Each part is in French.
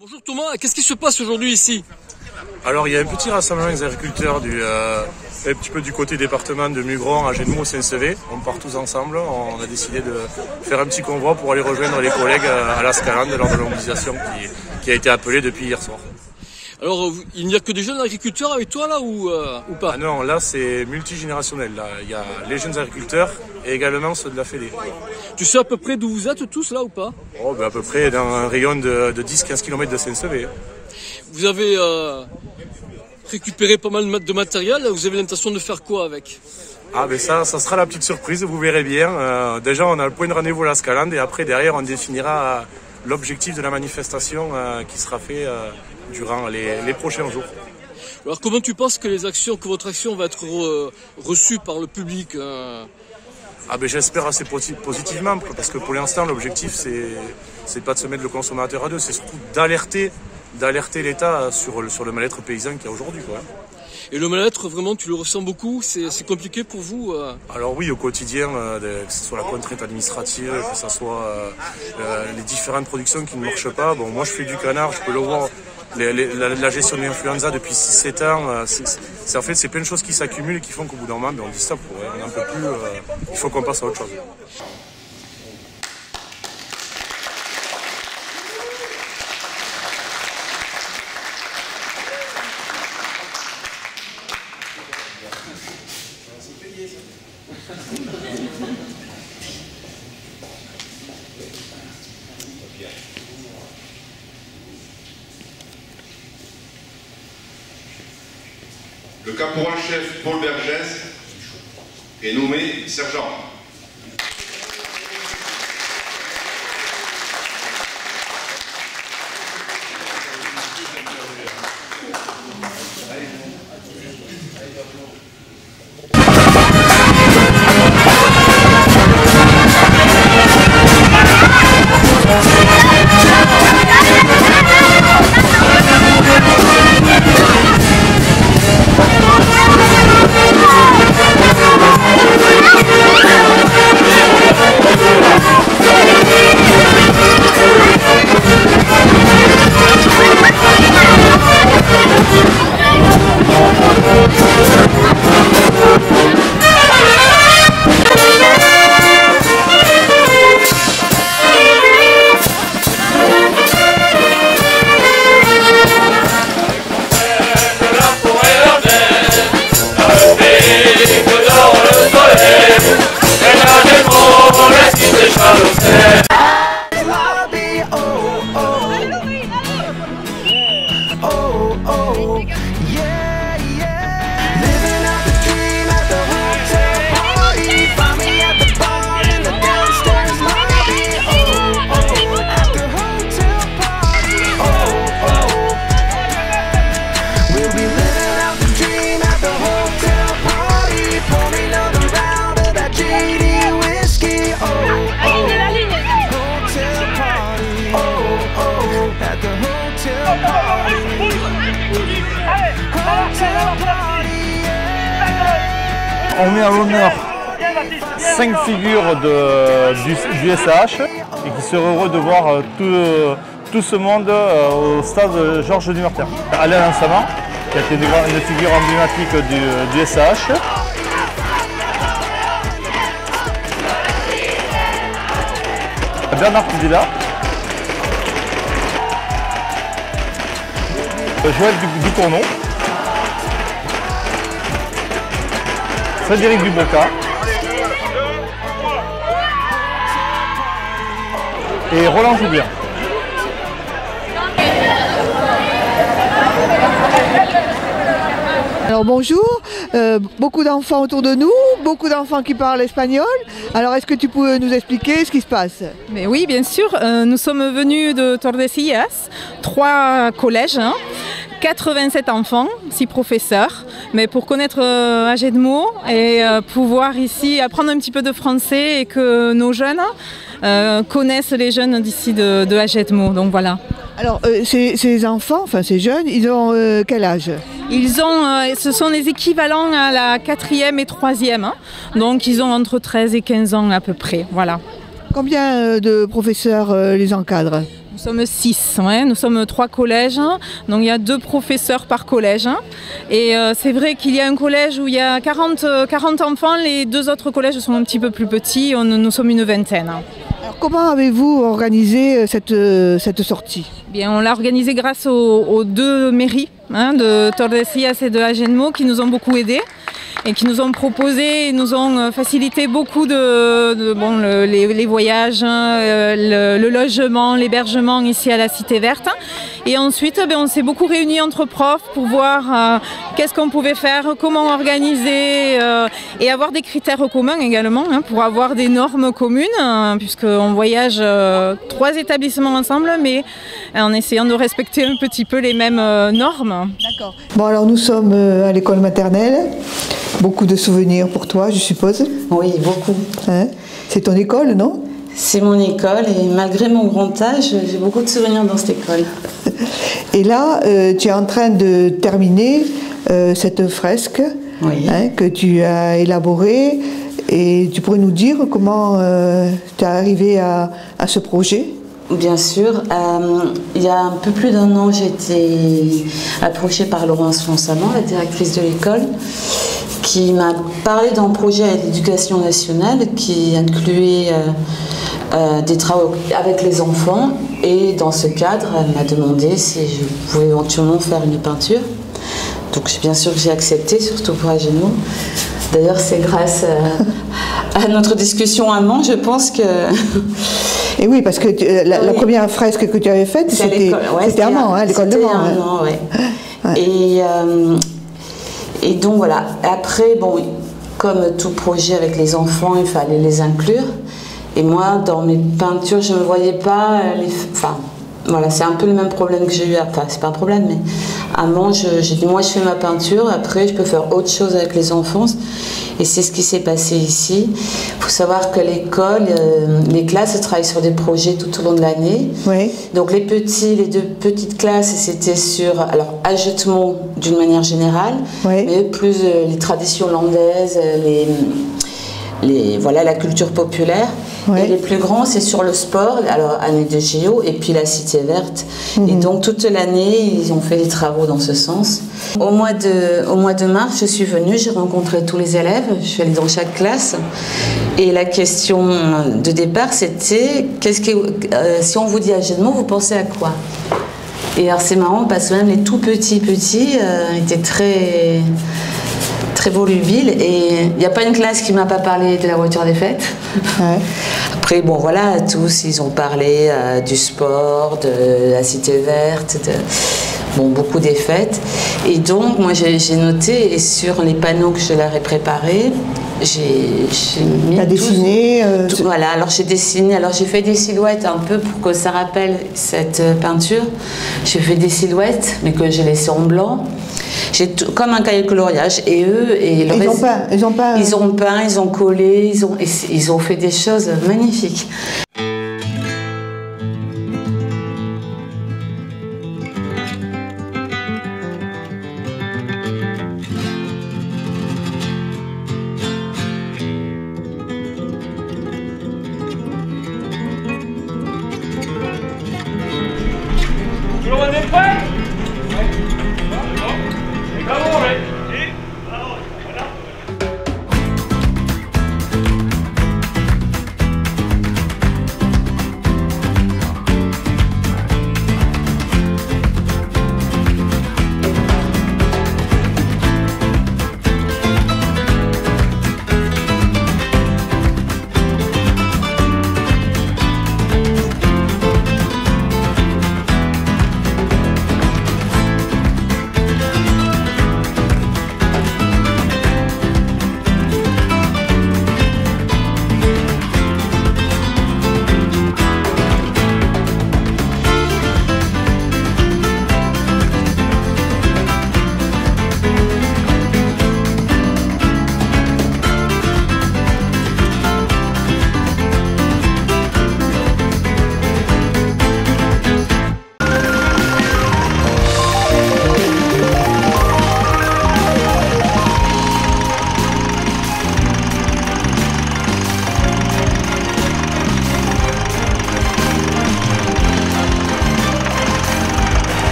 Bonjour Thomas, qu'est-ce qui se passe aujourd'hui ici? Alors il y a un petit rassemblement des agriculteurs un petit peu du côté département de Mugron, Agenmo, Saint-Sevé. On part tous ensemble, on a décidé de faire un petit convoi pour aller rejoindre les collègues à la Scalande lors de la mobilisation qui a été appelée depuis hier soir. Alors il n'y a que des jeunes agriculteurs avec toi là ou pas? Ah non, là c'est multigénérationnel. Là. Il y a les jeunes agriculteurs et également ceux de la Fédé. Tu sais à peu près d'où vous êtes tous là ou pas? À peu près dans un rayon de 10-15 km de Saint-Sevé. Vous avez récupéré pas mal de matériel, vous avez l'intention de faire quoi avec? Ah ben ça sera la petite surprise, vous verrez bien. Déjà on a le point de rendez-vous à la Scalande et après derrière on définira l'objectif de la manifestation qui sera fait durant les prochains jours. Alors comment tu penses que votre action va être reçue par le public? Ah ben j'espère assez positivement parce que pour l'instant l'objectif c'est pas de se mettre le consommateur à dos, c'est surtout d'alerter l'État sur le mal-être paysan qu'il y a aujourd'hui, quoi. Et le mal-être, vraiment, tu le ressens beaucoup? C'est compliqué pour vous? Alors oui, au quotidien, que ce soit la contrainte administrative, que ce soit les différentes productions qui ne marchent pas. Bon, moi je fais du canard, je peux le voir, la gestion de l'influenza depuis 6-7 ans, en fait c'est plein de choses qui s'accumulent et qui font qu'au bout d'un moment, on dit stop, on n'en peut plus, il faut qu'on passe à autre chose. Le caporal-chef Paul Vergès est nommé sergent. On met à l'honneur 5 figures du SAH et qui seraient heureux de voir tout ce monde au stade Georges Dumartin. Alain Lansama, qui a été une figure emblématique du SAH. Bernard Pizella. Joël Ducournau. Frédéric Dubroca et Roland Joubien. Alors bonjour, beaucoup d'enfants autour de nous, beaucoup d'enfants qui parlent espagnol. Alors est-ce que tu peux nous expliquer ce qui se passe? Mais oui, bien sûr, nous sommes venus de Tordesillas, 3 collèges. 87 enfants, 6 professeurs, mais pour connaître Agenmo et pouvoir ici apprendre un petit peu de français et que nos jeunes connaissent les jeunes d'ici de Agenmo, donc voilà. Alors ces enfants, enfin ces jeunes, ils ont quel âge? Ce sont les équivalents à la 4e et 3e, hein. Donc ils ont entre 13 et 15 ans à peu près, voilà. Combien de professeurs les encadrent? Nous Nous sommes 6, ouais. Nous sommes 3 collèges, donc il y a 2 professeurs par collège. Et c'est vrai qu'il y a un collège où il y a 40 enfants, les 2 autres collèges sont un petit peu plus petits, nous sommes une vingtaine. Alors, comment avez-vous organisé cette sortie? Bien, on l'a organisée grâce aux 2 mairies de Tordesillas et de Agenmo qui nous ont beaucoup aidés et qui nous ont proposé, nous ont facilité beaucoup les voyages, le logement, l'hébergement ici à la Cité Verte. Et ensuite, on s'est beaucoup réunis entre profs pour voir qu'est-ce qu'on pouvait faire, comment organiser et avoir des critères communs également pour avoir des normes communes puisqu'on voyage 3 établissements ensemble mais en essayant de respecter un petit peu les mêmes normes. D'accord. Bon, alors nous sommes à l'école maternelle. Beaucoup de souvenirs pour toi, je suppose? Oui, beaucoup. Hein? C'est ton école, non? C'est mon école et malgré mon grand âge, j'ai beaucoup de souvenirs dans cette école. Et là, tu es en train de terminer cette fresque que tu as élaborée. Et tu pourrais nous dire comment tu es arrivé à ce projet? Bien sûr. Il y a un peu plus d'1 an, j'ai été approchée par Laurence Fonsamant, la directrice de l'école, qui m'a parlé d'un projet à l'éducation nationale qui incluait des travaux avec les enfants. Et dans ce cadre, elle m'a demandé si je pouvais éventuellement faire une peinture. Donc bien sûr que j'ai accepté, surtout pour Agenmo. D'ailleurs, c'est grâce à notre discussion amont, je pense que... Et oui, parce que la première fresque que tu avais faite, c'était à Mans, l'école de Mans. Et donc voilà, après, comme tout projet avec les enfants, il fallait les inclure. Et moi, dans mes peintures, je ne me voyais pas voilà, c'est un peu le même problème que j'ai eu. Enfin, c'est pas un problème, mais à Mans, j'ai dit, moi, je fais ma peinture, après, je peux faire autre chose avec les enfants. Et c'est ce qui s'est passé ici. Il faut savoir que l'école, les classes travaillent sur des projets tout au long de l'année. Oui. Donc, les 2 petites classes, c'était sur Agetmo d'une manière générale, mais plus les traditions hollandaises, la culture populaire. Et les plus grands, c'est sur le sport, alors année de JO, et puis la Cité Verte. Et donc toute l'année, ils ont fait des travaux dans ce sens. Au mois de mars, je suis venue, j'ai rencontré tous les élèves, je suis allée dans chaque classe. Et la question de départ, c'était, si on vous dit Agenmo, vous pensez à quoi? Et alors c'est marrant, parce que même les tout petits étaient très volubile et il n'y a pas une classe qui ne m'a pas parlé de la voiture des fêtes. Après, tous, ils ont parlé du sport, de la Cité Verte, beaucoup des fêtes. Et donc, moi, j'ai noté, et sur les panneaux que je leur ai préparés, j'ai mis... Tu as dessiné Voilà, alors j'ai dessiné, j'ai fait des silhouettes un peu pour que ça rappelle cette peinture. J'ai fait des silhouettes, mais que j'ai laissées en blanc. Comme un cahier de coloriage. Et eux... Ils ont peint. Ils ont collé, ils ont fait des choses magnifiques. Tout le monde est prêt?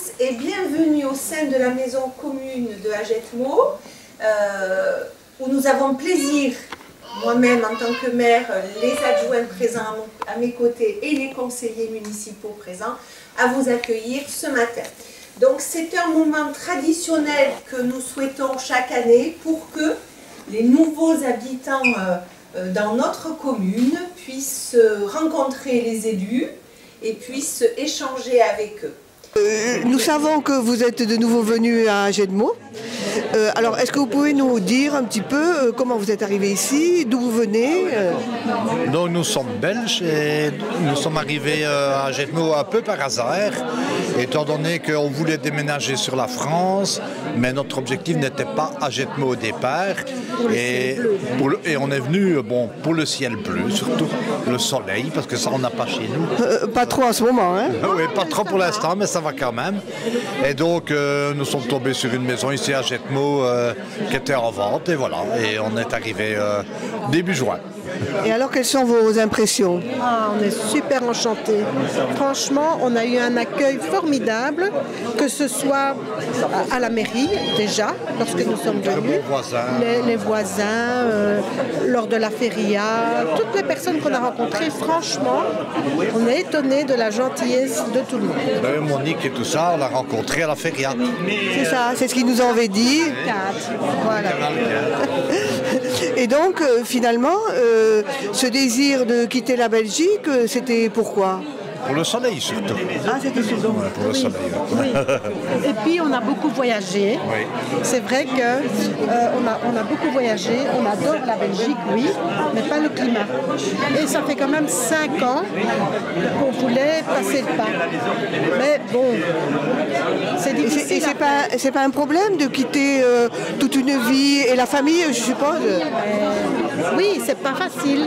tous et bienvenue au sein de la maison commune de Hagetmau, où nous avons plaisir, moi-même en tant que maire, les adjoints présents à mes côtés et les conseillers municipaux présents, à vous accueillir ce matin. Donc c'est un moment traditionnel que nous souhaitons chaque année pour que les nouveaux habitants dans notre commune puissent rencontrer les élus et puissent échanger avec eux. Nous savons que vous êtes de nouveau venus à Hagetmau. Alors, est-ce que vous pouvez nous dire un petit peu comment vous êtes arrivés ici, d'où vous venez? Donc, nous sommes belges et nous sommes arrivés à Hagetmau un peu par hasard, étant donné qu'on voulait déménager sur la France, mais notre objectif n'était pas Hagetmau au départ. Et on est venu pour le ciel bleu, surtout le soleil, parce que ça on n'a pas chez nous. Pas trop en ce moment, hein? Oui, pas trop pour l'instant, mais ça va quand même. Et donc, nous sommes tombés sur une maison ici à Hagetmau qui était en vente, et voilà. Et on est arrivé début juin. Et alors, quelles sont vos impressions? On est super enchantés. Franchement, on a eu un accueil formidable, que ce soit à la mairie, déjà, lorsque nous sommes venus, les voisins, lors de la feria, toutes les personnes qu'on a rencontrées, franchement, on est étonnés de la gentillesse de tout le monde. Monique et tout ça, on l'a rencontré à la feria. C'est ça, c'est ce qu'ils nous avaient dit. Voilà. Et donc, finalement, ce désir de quitter la Belgique, c'était pourquoi? Pour le soleil surtout. Ah, c'était surtout pour le soleil. Oui. Et puis on a beaucoup voyagé. Oui. C'est vrai qu'on a beaucoup voyagé. On adore la Belgique, oui, mais pas le climat. Et ça fait quand même 5 ans qu'on voulait passer le pas. Mais bon, c'est difficile. Et c'est pas un problème de quitter toute une vie et la famille, je suppose? Oui, c'est pas facile,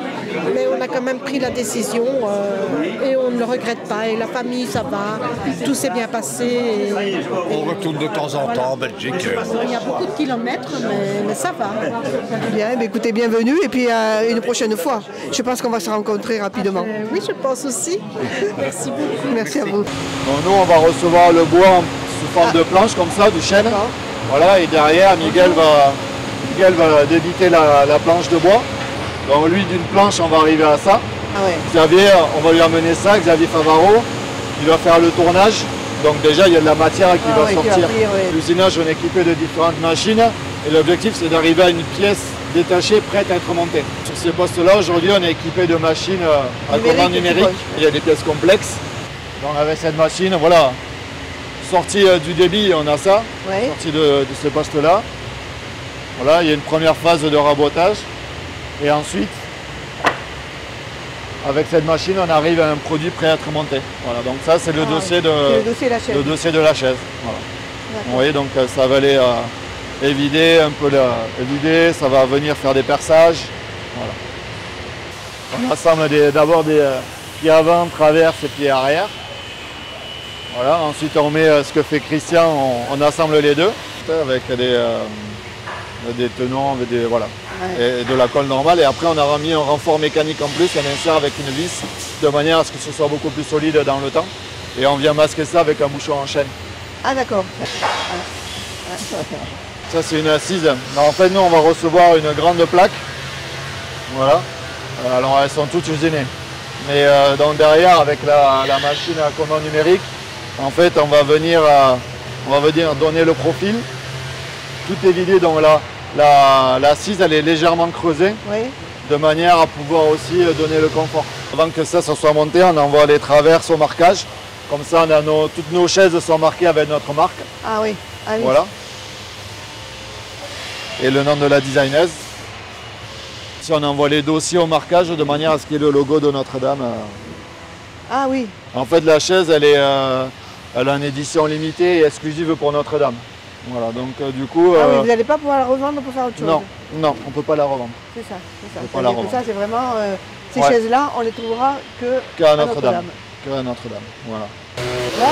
mais on a quand même pris la décision et on ne le regrette pas. Et la famille, ça va, tout s'est bien passé. On retourne de temps en temps en Belgique. Il y a beaucoup de kilomètres, mais ça va. Bien, écoutez, bienvenue et puis une prochaine fois. Je pense qu'on va se rencontrer rapidement. Oui, je pense aussi. Merci beaucoup. Merci à vous. Donc nous, on va recevoir le bois sous forme de planche comme ça, du chêne. Voilà, et derrière, Miguel va débiter la planche de bois. Donc lui, d'une planche, on va arriver à ça. Ah ouais. Xavier, on va lui amener ça, Xavier Favaro. Il va faire le tournage. Donc déjà, il y a de la matière qui va sortir. L'usinage, on est équipé de différentes machines. Et l'objectif, c'est d'arriver à une pièce détachée, prête à être montée. Sur ces postes-là, aujourd'hui, on est équipé de machines à commande numérique. Il y a des pièces complexes. Donc avec cette machine, voilà, sortie du débit, on a ça. Ouais. Sortie de ce poste-là. Voilà, il y a une première phase de rabotage. Et ensuite, avec cette machine, on arrive à un produit prêt à être monté. Voilà, donc ça, c'est le dossier de la chaise. Voilà. Vous voyez, donc ça va aller évider un peu évider, ça va venir faire des perçages. Voilà. On assemble d'abord des pieds avant, traverse et pieds arrière. Voilà, ensuite on met ce que fait Christian, on assemble les deux avec des tenons, voilà. Ouais. Et de la colle normale, et après on a mis un renfort mécanique en plus, un insert avec une vis, de manière à ce que ce soit beaucoup plus solide dans le temps. Et on vient masquer ça avec un bouchon en chaîne. Ah d'accord. Ça c'est une assise. Alors, en fait nous on va recevoir une grande plaque. Voilà. Alors elles sont toutes usinées. Mais donc derrière avec la machine à commande numérique, en fait on va venir donner le profil. Tout est vidé, donc l'assise elle est légèrement creusée, oui, de manière à pouvoir aussi donner le confort. Avant que ça soit monté, on envoie les traverses au marquage. Comme ça, toutes nos chaises sont marquées avec notre marque. Ah oui, ah oui. Voilà. Et le nom de la designeuse. Si on envoie les dossiers au marquage de manière à ce qu'il y ait le logo de Notre-Dame. Ah oui. En fait, la chaise, elle a une édition limitée et exclusive pour Notre-Dame. Voilà, donc du coup... Ah oui, vous n'allez pas pouvoir la revendre pour faire autre chose? Non, non, on ne peut pas la revendre. C'est ça, c'est ça. Ça, c'est vraiment... ces chaises-là, on les trouvera qu'à Notre-Dame. Qu'à Notre-Dame, voilà. Là,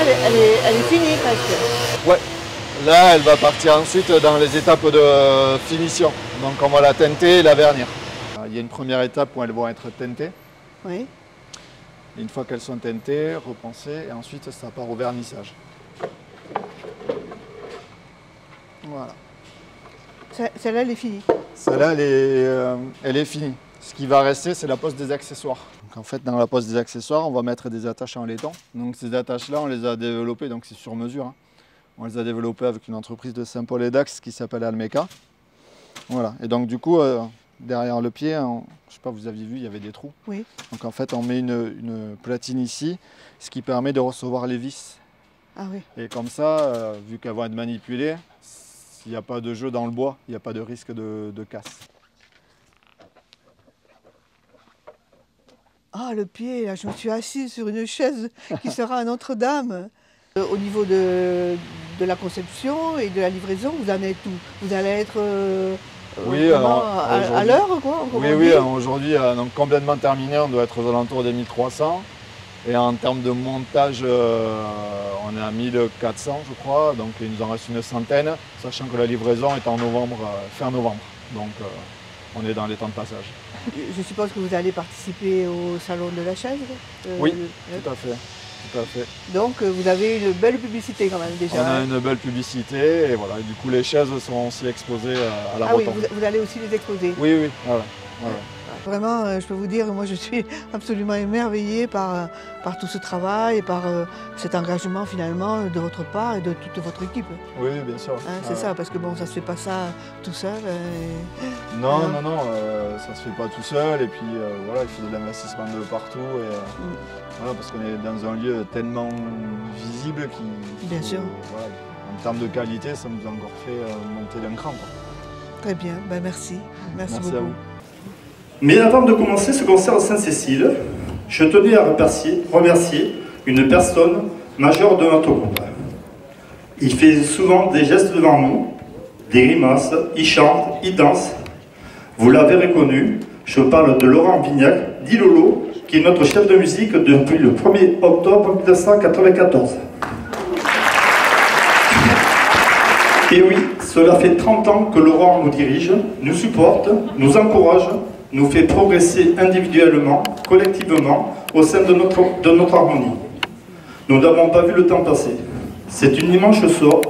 elle est finie presque. Ouais. Là, elle va partir ensuite dans les étapes de finition. Donc on va la teinter et la vernir. Il y a une première étape où elles vont être teintées. Oui. Et une fois qu'elles sont teintées, repensées, et ensuite ça part au vernissage. Voilà. Celle-là, elle est finie. Celle-là, elle est finie. Ce qui va rester, c'est la pose des accessoires. Donc, en fait, dans la pose des accessoires, on va mettre des attaches en laiton. Donc ces attaches-là, on les a développées, donc c'est sur mesure. Hein. On les a développées avec une entreprise de Saint-Paul-et-Dax qui s'appelle Almeca. Voilà. Et donc du coup, derrière le pied, je ne sais pas, vous aviez vu, il y avait des trous. Oui. Donc en fait, on met une platine ici, ce qui permet de recevoir les vis. Ah oui. Et comme ça, vu qu'elles vont être manipulées, s'il n'y a pas de jeu dans le bois, il n'y a pas de risque de casse. Ah, le pied, là, je me suis assise sur une chaise qui sera à Notre-Dame. Au niveau de la conception et de la livraison, vous en êtes où? Vous allez être oui, à l'heure, quoi? Oui, aujourd'hui, donc complètement terminé, on doit être aux alentours des 1300. Et en termes de montage, on est à 1400, je crois, donc il nous en reste une centaine, sachant que la livraison est en novembre, fin novembre. Donc on est dans les temps de passage. Je suppose que vous allez participer au salon de la chaise? Oui, tout à fait. Tout à fait. Donc vous avez une belle publicité quand même déjà. On a une belle publicité et voilà. Et du coup les chaises sont aussi exposées à la rotonde. Ah oui, vous allez aussi les exposer? Oui, oui, voilà. Voilà. Vraiment, je peux vous dire, moi je suis absolument émerveillée par tout ce travail et par cet engagement finalement de votre part et de toute votre équipe. Oui, bien sûr. Hein, c'est ça, parce que bon, ça ne se fait pas ça tout seul. Non, ça se fait pas tout seul et puis voilà, il faut de l'investissement de partout. Et, voilà, parce qu'on est dans un lieu tellement visible qui... Bien sûr. Voilà, en termes de qualité, ça nous a encore fait monter d'un cran. Quoi. Très bien, ben merci. Merci beaucoup. À vous. Mais avant de commencer ce concert de Sainte-Cécile, je tenais à remercier une personne majeure de notre groupe. Il fait souvent des gestes devant nous, des grimaces, il chante, il danse. Vous l'avez reconnu, je parle de Laurent Vignac, dit Lolo, qui est notre chef de musique depuis le 1er octobre 1994. Et oui, cela fait 30 ans que Laurent nous dirige, nous supporte, nous encourage, nous fait progresser individuellement, collectivement, au sein de notre harmonie. Nous n'avons pas vu le temps passer. C'est une immense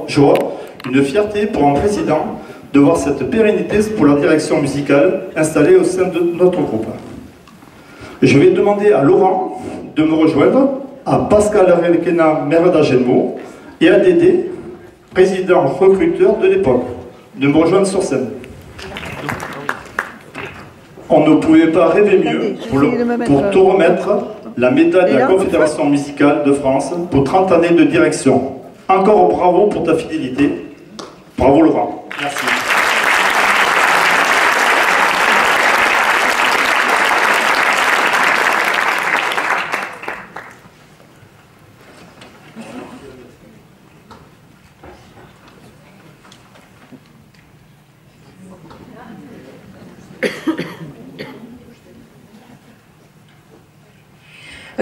joie, une fierté pour un président de voir cette pérennité pour la direction musicale installée au sein de notre groupe. Je vais demander à Laurent de me rejoindre, à Pascal Relkena, maire d'Agenmo, et à Dédé, président recruteur de l'époque, de me rejoindre sur scène. On ne pouvait pas rêver mieux pour te remettre la médaille de la Confédération musicale de France pour 30 années de direction. Encore bravo pour ta fidélité. Bravo Laurent. Merci.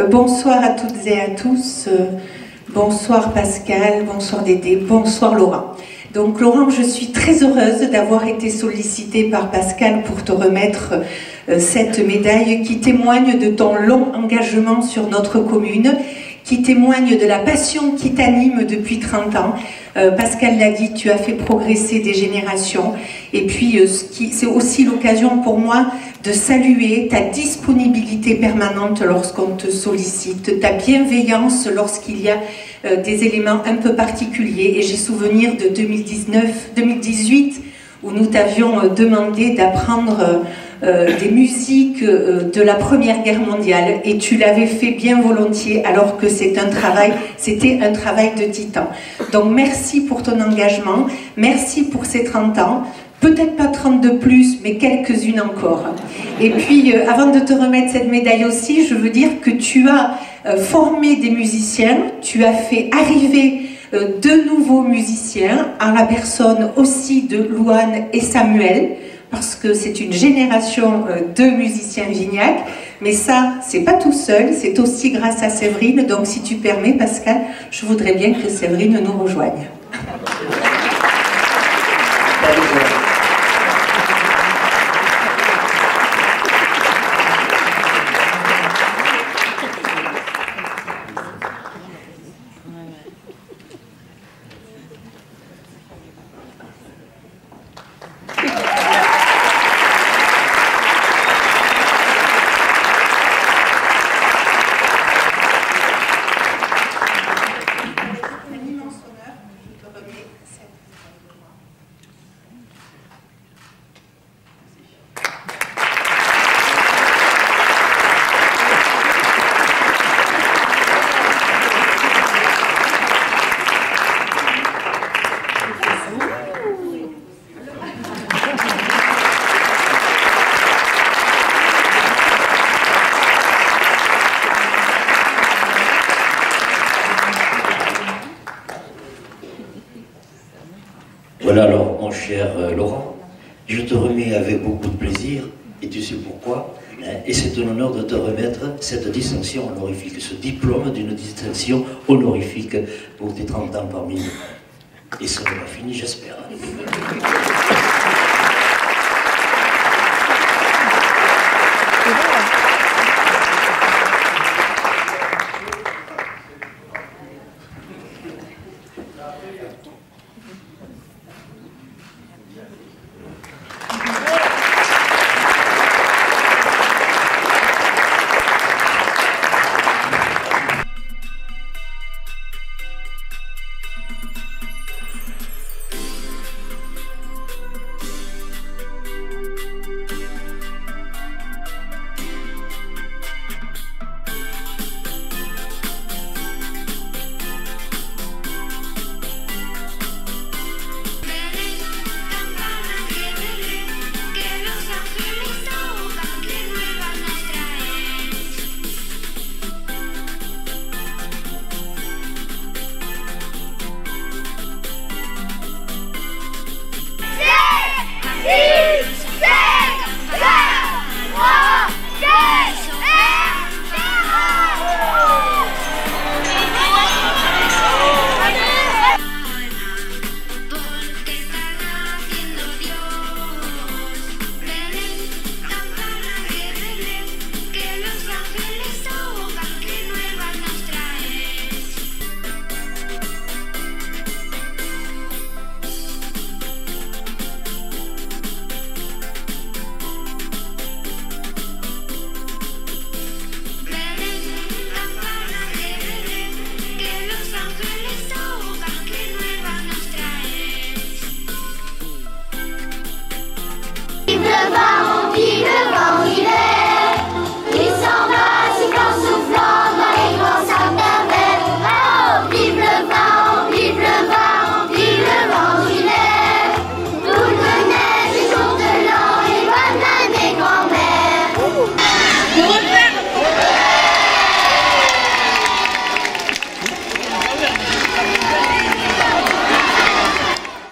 Bonsoir à toutes et à tous, bonsoir Pascal, bonsoir Dédé, bonsoir Laurent. Donc Laurent, je suis très heureuse d'avoir été sollicitée par Pascal pour te remettre cette médaille qui témoigne de ton long engagement sur notre commune, qui témoigne de la passion qui t'anime depuis 30 ans. Pascal l'a dit, tu as fait progresser des générations. Et puis, c'est aussi l'occasion pour moi de saluer ta disponibilité permanente lorsqu'on te sollicite, ta bienveillance lorsqu'il y a des éléments un peu particuliers. Et j'ai souvenir de 2018 où nous t'avions demandé d'apprendre des musiques de la Première Guerre mondiale et tu l'avais fait bien volontiers alors que c'était un travail de titan. Donc merci pour ton engagement, merci pour ces 30 ans, peut-être pas 30 de plus, mais quelques-unes encore. Et puis avant de te remettre cette médaille aussi, je veux dire que tu as formé des musiciens, tu as fait arriver de nouveaux musiciens, en la personne aussi de Louane et Samuel, parce que c'est une génération de musiciens Vignac, mais ça, c'est pas tout seul, c'est aussi grâce à Séverine. Donc si tu permets, Pascal, je voudrais bien que Séverine nous rejoigne. Voilà alors, mon cher Laurent, je te remets avec beaucoup de plaisir, et tu sais pourquoi, hein, et c'est un honneur de te remettre cette distinction honorifique, ce diplôme d'une distinction honorifique pour tes 30 ans parmi nous. Et ça n'est pas fini, j'espère.